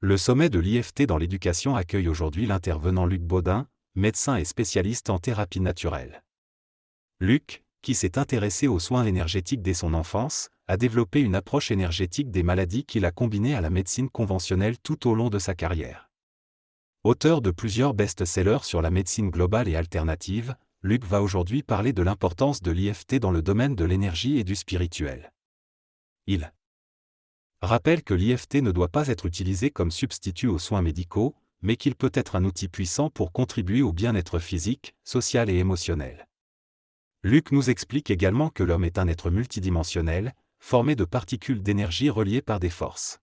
Le sommet de l'IFT dans l'éducation accueille aujourd'hui l'intervenant Luc Baudin, médecin et spécialiste en thérapie naturelle. Luc, qui s'est intéressé aux soins énergétiques dès son enfance, a développé une approche énergétique des maladies qu'il a combinée à la médecine conventionnelle tout au long de sa carrière. Auteur de plusieurs best-sellers sur la médecine globale et alternative, Luc va aujourd'hui parler de l'importance de l'IFT dans le domaine de l'énergie et du spirituel. Il rappelle que l'IFT ne doit pas être utilisé comme substitut aux soins médicaux, mais qu'il peut être un outil puissant pour contribuer au bien-être physique, social et émotionnel. Luc nous explique également que l'homme est un être multidimensionnel, formé de particules d'énergie reliées par des forces.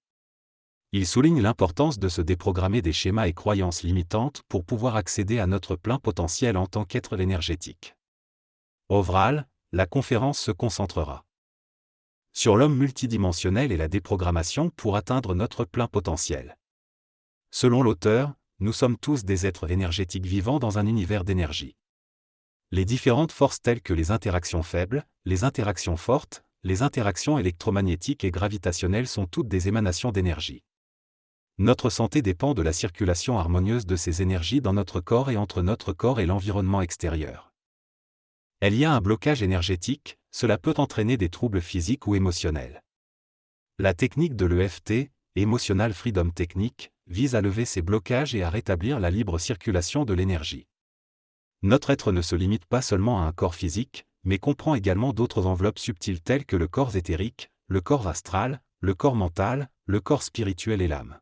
Il souligne l'importance de se déprogrammer des schémas et croyances limitantes pour pouvoir accéder à notre plein potentiel en tant qu'être énergétique. Overall, la conférence se concentrera sur l'homme multidimensionnel et la déprogrammation pour atteindre notre plein potentiel. Selon l'auteur, nous sommes tous des êtres énergétiques vivants dans un univers d'énergie. Les différentes forces telles que les interactions faibles, les interactions fortes, les interactions électromagnétiques et gravitationnelles sont toutes des émanations d'énergie. Notre santé dépend de la circulation harmonieuse de ces énergies dans notre corps et entre notre corps et l'environnement extérieur. Il y a un blocage énergétique, cela peut entraîner des troubles physiques ou émotionnels. La technique de l'EFT, Emotional Freedom Technique, vise à lever ces blocages et à rétablir la libre circulation de l'énergie. Notre être ne se limite pas seulement à un corps physique, mais comprend également d'autres enveloppes subtiles telles que le corps éthérique, le corps astral, le corps mental, le corps spirituel et l'âme.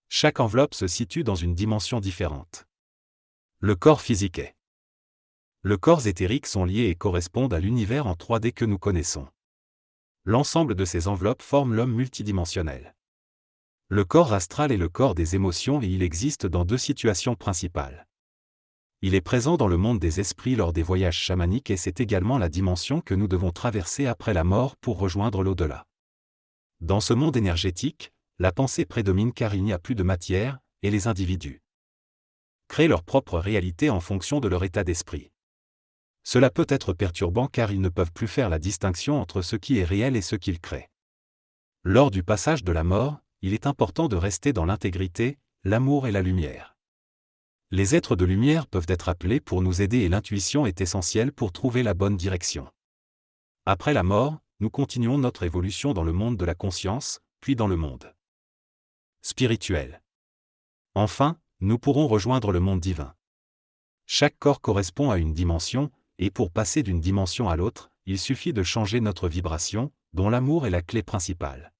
Chaque enveloppe se situe dans une dimension différente. Le corps physique est. Le corps éthérique sont liés et correspondent à l'univers en 3D que nous connaissons. L'ensemble de ces enveloppes forme l'homme multidimensionnel. Le corps astral est le corps des émotions et il existe dans deux situations principales. Il est présent dans le monde des esprits lors des voyages chamaniques et c'est également la dimension que nous devons traverser après la mort pour rejoindre l'au-delà. Dans ce monde énergétique, la pensée prédomine car il n'y a plus de matière, et les individus créent leur propre réalité en fonction de leur état d'esprit. Cela peut être perturbant car ils ne peuvent plus faire la distinction entre ce qui est réel et ce qu'ils créent. Lors du passage de la mort, il est important de rester dans l'intégrité, l'amour et la lumière. Les êtres de lumière peuvent être appelés pour nous aider et l'intuition est essentielle pour trouver la bonne direction. Après la mort, nous continuons notre évolution dans le monde de la conscience, puis dans le monde spirituel. Enfin, nous pourrons rejoindre le monde divin. Chaque corps correspond à une dimension, et pour passer d'une dimension à l'autre, il suffit de changer notre vibration, dont l'amour est la clé principale.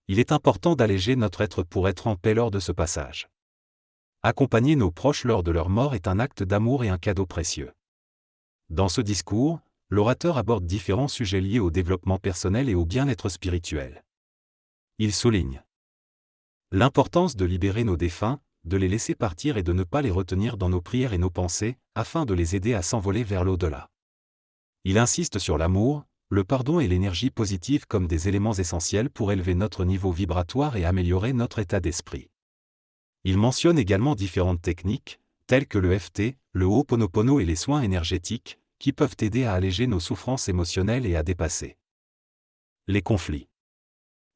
Il est important d'alléger notre être pour être en paix lors de ce passage. Accompagner nos proches lors de leur mort est un acte d'amour et un cadeau précieux. Dans ce discours, l'orateur aborde différents sujets liés au développement personnel et au bien-être spirituel. Il souligne l'importance de libérer nos défunts, de les laisser partir et de ne pas les retenir dans nos prières et nos pensées, afin de les aider à s'envoler vers l'au-delà. Il insiste sur l'amour, le pardon et l'énergie positive comme des éléments essentiels pour élever notre niveau vibratoire et améliorer notre état d'esprit. Il mentionne également différentes techniques, telles que l'EFT, le Ho'oponopono et les soins énergétiques, qui peuvent aider à alléger nos souffrances émotionnelles et à dépasser les conflits.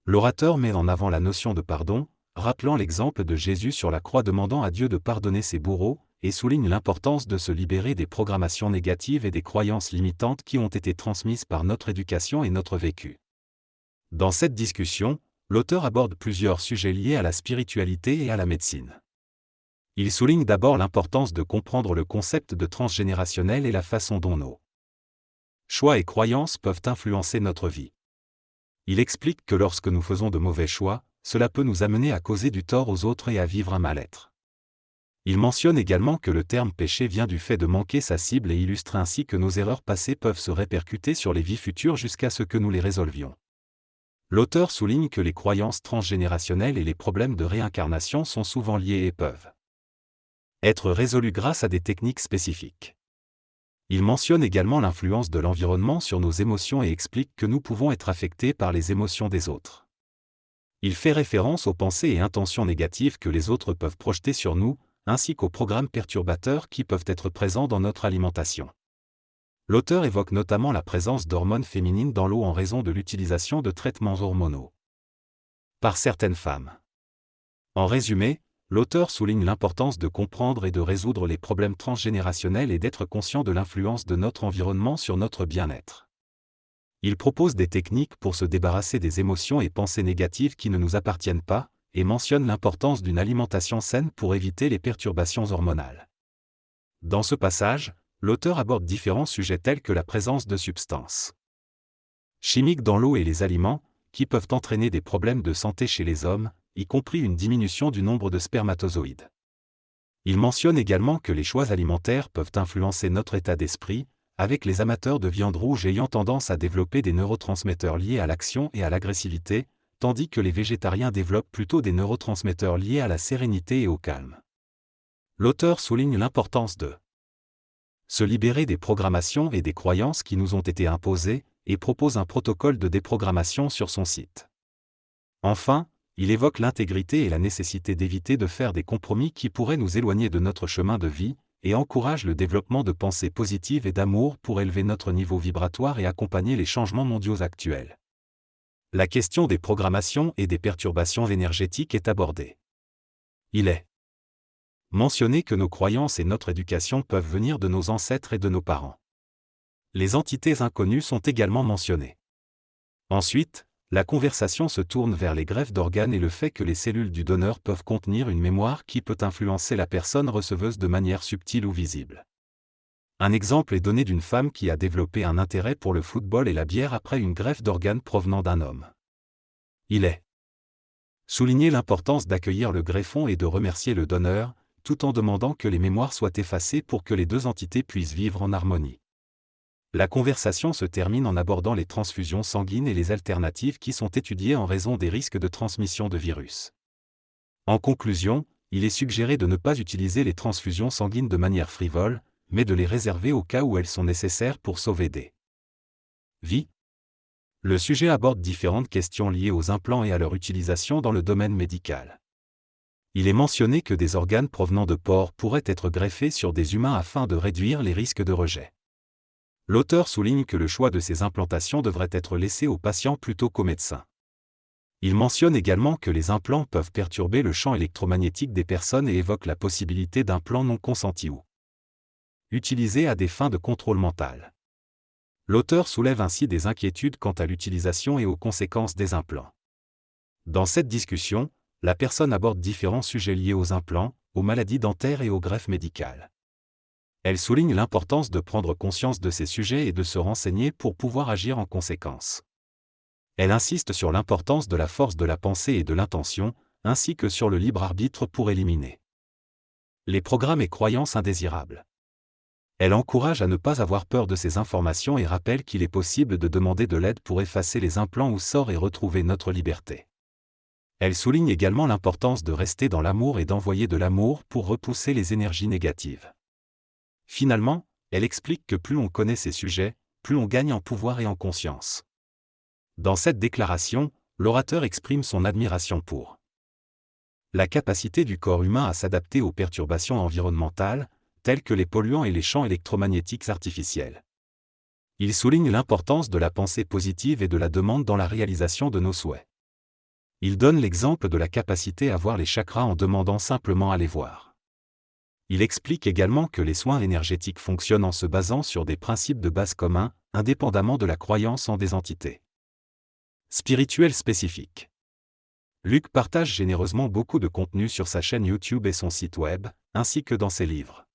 L'orateur met en avant la notion de pardon, rappelant l'exemple de Jésus sur la croix demandant à Dieu de pardonner ses bourreaux, et souligne l'importance de se libérer des programmations négatives et des croyances limitantes qui ont été transmises par notre éducation et notre vécu. Dans cette discussion, l'auteur aborde plusieurs sujets liés à la spiritualité et à la médecine. Il souligne d'abord l'importance de comprendre le concept de transgénérationnel et la façon dont nos choix et croyances peuvent influencer notre vie. Il explique que lorsque nous faisons de mauvais choix, cela peut nous amener à causer du tort aux autres et à vivre un mal-être. Il mentionne également que le terme péché vient du fait de manquer sa cible et illustre ainsi que nos erreurs passées peuvent se répercuter sur les vies futures jusqu'à ce que nous les résolvions. L'auteur souligne que les croyances transgénérationnelles et les problèmes de réincarnation sont souvent liés et peuvent être résolus grâce à des techniques spécifiques. Il mentionne également l'influence de l'environnement sur nos émotions et explique que nous pouvons être affectés par les émotions des autres. Il fait référence aux pensées et intentions négatives que les autres peuvent projeter sur nous, ainsi qu'aux programmes perturbateurs qui peuvent être présents dans notre alimentation. L'auteur évoque notamment la présence d'hormones féminines dans l'eau en raison de l'utilisation de traitements hormonaux par certaines femmes. En résumé, l'auteur souligne l'importance de comprendre et de résoudre les problèmes transgénérationnels et d'être conscient de l'influence de notre environnement sur notre bien-être. Il propose des techniques pour se débarrasser des émotions et pensées négatives qui ne nous appartiennent pas, et mentionne l'importance d'une alimentation saine pour éviter les perturbations hormonales. Dans ce passage, l'auteur aborde différents sujets tels que la présence de substances chimiques dans l'eau et les aliments, qui peuvent entraîner des problèmes de santé chez les hommes, y compris une diminution du nombre de spermatozoïdes. Il mentionne également que les choix alimentaires peuvent influencer notre état d'esprit, avec les amateurs de viande rouge ayant tendance à développer des neurotransmetteurs liés à l'action et à l'agressivité, tandis que les végétariens développent plutôt des neurotransmetteurs liés à la sérénité et au calme. L'auteur souligne l'importance de se libérer des programmations et des croyances qui nous ont été imposées, et propose un protocole de déprogrammation sur son site. Enfin, il évoque l'intégrité et la nécessité d'éviter de faire des compromis qui pourraient nous éloigner de notre chemin de vie, et encourage le développement de pensées positives et d'amour pour élever notre niveau vibratoire et accompagner les changements mondiaux actuels. La question des programmations et des perturbations énergétiques est abordée. Il est mentionné que nos croyances et notre éducation peuvent venir de nos ancêtres et de nos parents. Les entités inconnues sont également mentionnées. Ensuite, la conversation se tourne vers les greffes d'organes et le fait que les cellules du donneur peuvent contenir une mémoire qui peut influencer la personne receveuse de manière subtile ou visible. Un exemple est donné d'une femme qui a développé un intérêt pour le football et la bière après une greffe d'organes provenant d'un homme. Il est souligné l'importance d'accueillir le greffon et de remercier le donneur, tout en demandant que les mémoires soient effacées pour que les deux entités puissent vivre en harmonie. La conversation se termine en abordant les transfusions sanguines et les alternatives qui sont étudiées en raison des risques de transmission de virus. En conclusion, il est suggéré de ne pas utiliser les transfusions sanguines de manière frivole, mais de les réserver au cas où elles sont nécessaires pour sauver des vies. Le sujet aborde différentes questions liées aux implants et à leur utilisation dans le domaine médical. Il est mentionné que des organes provenant de porcs pourraient être greffés sur des humains afin de réduire les risques de rejet. L'auteur souligne que le choix de ces implantations devrait être laissé aux patients plutôt qu'aux médecins. Il mentionne également que les implants peuvent perturber le champ électromagnétique des personnes et évoque la possibilité d'implants non consentis ou utilisés à des fins de contrôle mental. L'auteur soulève ainsi des inquiétudes quant à l'utilisation et aux conséquences des implants. Dans cette discussion, la personne aborde différents sujets liés aux implants, aux maladies dentaires et aux greffes médicales. Elle souligne l'importance de prendre conscience de ces sujets et de se renseigner pour pouvoir agir en conséquence. Elle insiste sur l'importance de la force de la pensée et de l'intention, ainsi que sur le libre arbitre pour éliminer les programmes et croyances indésirables. Elle encourage à ne pas avoir peur de ces informations et rappelle qu'il est possible de demander de l'aide pour effacer les implants ou sorts et retrouver notre liberté. Elle souligne également l'importance de rester dans l'amour et d'envoyer de l'amour pour repousser les énergies négatives. Finalement, elle explique que plus on connaît ces sujets, plus on gagne en pouvoir et en conscience. Dans cette déclaration, l'orateur exprime son admiration pour la capacité du corps humain à s'adapter aux perturbations environnementales, telles que les polluants et les champs électromagnétiques artificiels. Il souligne l'importance de la pensée positive et de la demande dans la réalisation de nos souhaits. Il donne l'exemple de la capacité à voir les chakras en demandant simplement à les voir. Il explique également que les soins énergétiques fonctionnent en se basant sur des principes de base communs, indépendamment de la croyance en des entités spirituelles spécifiques. Luc partage généreusement beaucoup de contenu sur sa chaîne YouTube et son site web, ainsi que dans ses livres.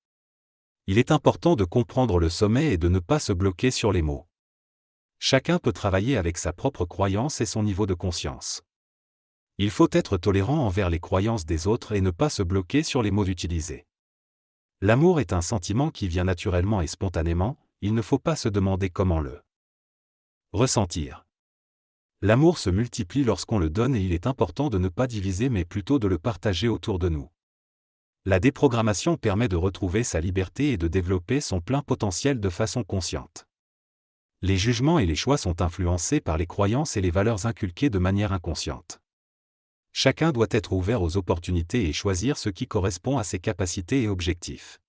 Il est important de comprendre le sommet et de ne pas se bloquer sur les mots. Chacun peut travailler avec sa propre croyance et son niveau de conscience. Il faut être tolérant envers les croyances des autres et ne pas se bloquer sur les mots utilisés. L'amour est un sentiment qui vient naturellement et spontanément, il ne faut pas se demander comment le ressentir. L'amour se multiplie lorsqu'on le donne et il est important de ne pas diviser mais plutôt de le partager autour de nous. La déprogrammation permet de retrouver sa liberté et de développer son plein potentiel de façon consciente. Les jugements et les choix sont influencés par les croyances et les valeurs inculquées de manière inconsciente. Chacun doit être ouvert aux opportunités et choisir ce qui correspond à ses capacités et objectifs.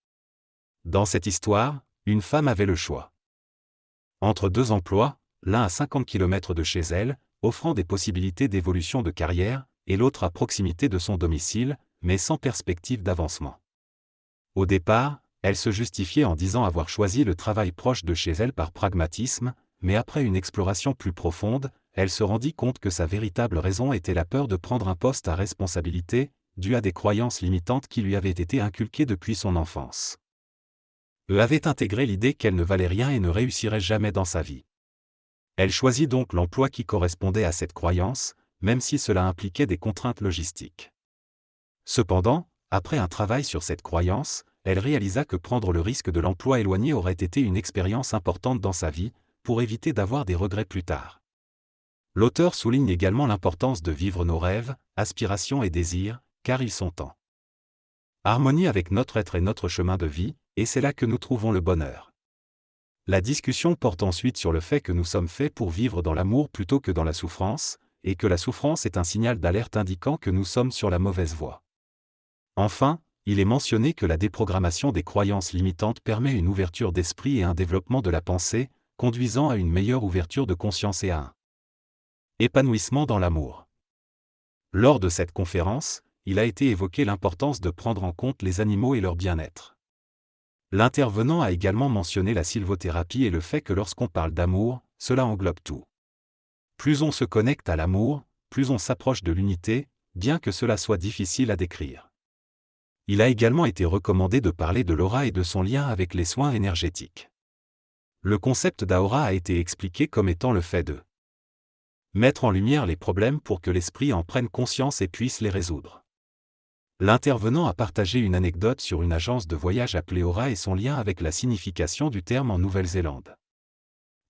Dans cette histoire, une femme avait le choix entre deux emplois, l'un à 50 km de chez elle, offrant des possibilités d'évolution de carrière, et l'autre à proximité de son domicile, mais sans perspective d'avancement. Au départ, elle se justifiait en disant avoir choisi le travail proche de chez elle par pragmatisme, mais après une exploration plus profonde, elle se rendit compte que sa véritable raison était la peur de prendre un poste à responsabilité, due à des croyances limitantes qui lui avaient été inculquées depuis son enfance. Elle avait intégré l'idée qu'elle ne valait rien et ne réussirait jamais dans sa vie. Elle choisit donc l'emploi qui correspondait à cette croyance, même si cela impliquait des contraintes logistiques. Cependant, après un travail sur cette croyance, elle réalisa que prendre le risque de l'emploi éloigné aurait été une expérience importante dans sa vie, pour éviter d'avoir des regrets plus tard. L'auteur souligne également l'importance de vivre nos rêves, aspirations et désirs, car ils sont en harmonie avec notre être et notre chemin de vie, et c'est là que nous trouvons le bonheur. La discussion porte ensuite sur le fait que nous sommes faits pour vivre dans l'amour plutôt que dans la souffrance, et que la souffrance est un signal d'alerte indiquant que nous sommes sur la mauvaise voie. Enfin, il est mentionné que la déprogrammation des croyances limitantes permet une ouverture d'esprit et un développement de la pensée, conduisant à une meilleure ouverture de conscience et à un épanouissement dans l'amour. Lors de cette conférence, il a été évoqué l'importance de prendre en compte les animaux et leur bien-être. L'intervenant a également mentionné la sylvothérapie et le fait que lorsqu'on parle d'amour, cela englobe tout. Plus on se connecte à l'amour, plus on s'approche de l'unité, bien que cela soit difficile à décrire. Il a également été recommandé de parler de l'aura et de son lien avec les soins énergétiques. Le concept d'aura a été expliqué comme étant le fait de mettre en lumière les problèmes pour que l'esprit en prenne conscience et puisse les résoudre. L'intervenant a partagé une anecdote sur une agence de voyage appelée Aura et son lien avec la signification du terme en Nouvelle-Zélande.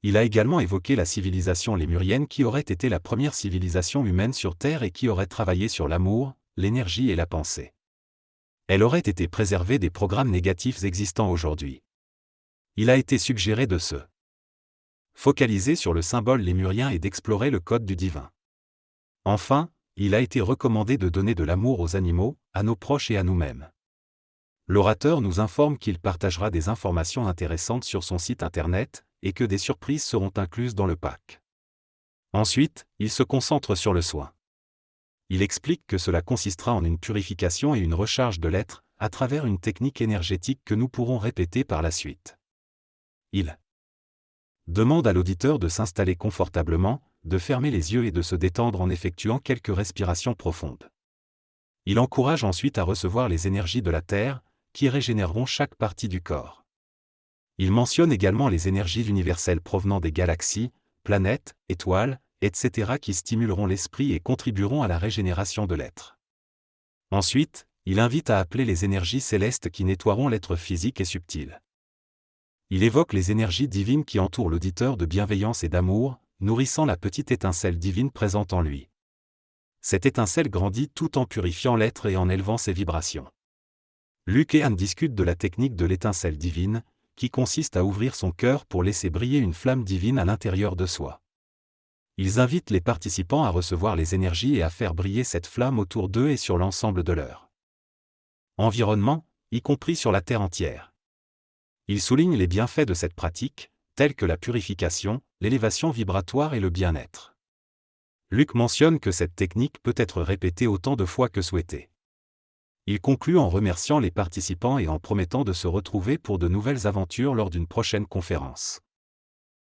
Il a également évoqué la civilisation lémurienne qui aurait été la première civilisation humaine sur Terre et qui aurait travaillé sur l'amour, l'énergie et la pensée. Elle aurait été préservée des programmes négatifs existants aujourd'hui. Il a été suggéré de se focaliser sur le symbole lémurien et d'explorer le code du divin. Enfin, il a été recommandé de donner de l'amour aux animaux, à nos proches et à nous-mêmes. L'orateur nous informe qu'il partagera des informations intéressantes sur son site internet, et que des surprises seront incluses dans le pack. Ensuite, il se concentre sur le soin. Il explique que cela consistera en une purification et une recharge de l'être, à travers une technique énergétique que nous pourrons répéter par la suite. Il demande à l'auditeur de s'installer confortablement, de fermer les yeux et de se détendre en effectuant quelques respirations profondes. Il encourage ensuite à recevoir les énergies de la Terre, qui régénéreront chaque partie du corps. Il mentionne également les énergies universelles provenant des galaxies, planètes, étoiles, etc. qui stimuleront l'esprit et contribueront à la régénération de l'être. Ensuite, il invite à appeler les énergies célestes qui nettoieront l'être physique et subtil. Il évoque les énergies divines qui entourent l'auditeur de bienveillance et d'amour, nourrissant la petite étincelle divine présente en lui. Cette étincelle grandit tout en purifiant l'être et en élevant ses vibrations. Luc et Anne discutent de la technique de l'étincelle divine, qui consiste à ouvrir son cœur pour laisser briller une flamme divine à l'intérieur de soi. Ils invitent les participants à recevoir les énergies et à faire briller cette flamme autour d'eux et sur l'ensemble de leur environnement, y compris sur la Terre entière. Ils soulignent les bienfaits de cette pratique, tels que la purification, l'élévation vibratoire et le bien-être. Luc mentionne que cette technique peut être répétée autant de fois que souhaité. Il conclut en remerciant les participants et en promettant de se retrouver pour de nouvelles aventures lors d'une prochaine conférence.